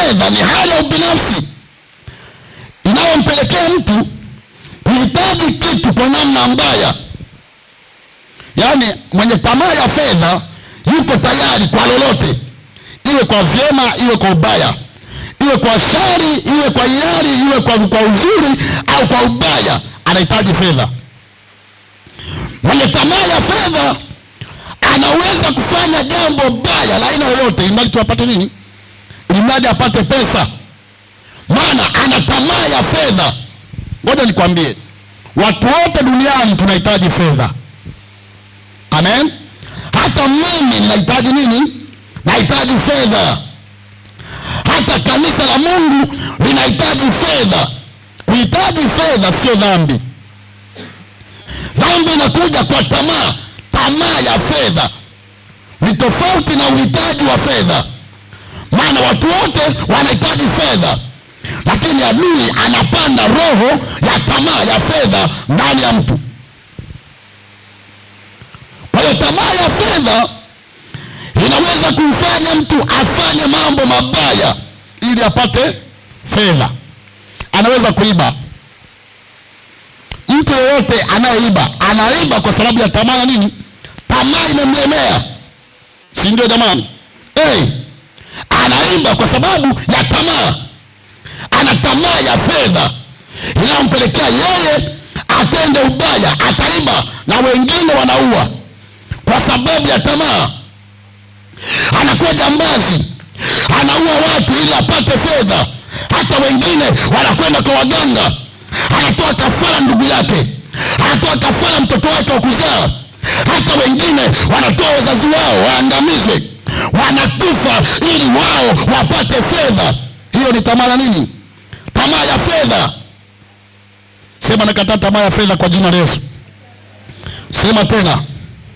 fedha ni hali ya ubinafsi inayompelekea mtu kuhitaji kitu kwa namna mbaya. Yaani mwenye tamaa ya fedha yuko tayari kwa lolote, iwe kwa vyema, iwe kwa ubaya, iwe kwa shari, iwe kwa hiari, iwe kwa uzuri au kwa ubaya, anahitaji fedha. Mwenye tamaa ya fedha anaweza kufanya jambo baya la aina yoyote ili mradi apate nini? Ili mradi apate pesa. Maana ana tamaa ya fedha. Ngoja nikwambie, watu wote duniani tunahitaji fedha. Amen. Hata mimi ninahitaji nini? Nahitaji fedha. Hata kanisa la Mungu linahitaji fedha. Kuhitaji fedha sio dhambi. Dhambi inakuja kwa tamaa. Tamaa ya fedha ni tofauti na uhitaji wa fedha. Maana watu wote wanahitaji fedha, lakini adui anapanda roho ya tamaa ya fedha ndani ya mtu. Kwa hiyo tamaa ya fedha inaweza kumfanya mtu afanye mambo mabaya ili apate fedha. Anaweza kuiba. Mtu yeyote anayeiba anaiba kwa sababu ya tamaa ya nini? Tamaa imemlemea, si ndio jamani? Anaiba kwa sababu ya tamaa. Ana tamaa ya fedha inayompelekea yeye atende ubaya, ataiba na wengine wanaua kwa sababu ya tamaa. Anakuwa jambazi, anaua watu ili apate fedha. Hata wengine wanakwenda kwa waganga, anatoa kafara ndugu yake, anatoa kafara mtoto wake wa kuzaa. Hata wengine wanatoa wazazi wao waangamizwe, wanakufa ili wao wapate fedha. Hiyo ni tamaa ya nini? Tamaa ya fedha. Sema nakataa tamaa ya fedha kwa jina la Yesu. Sema tena.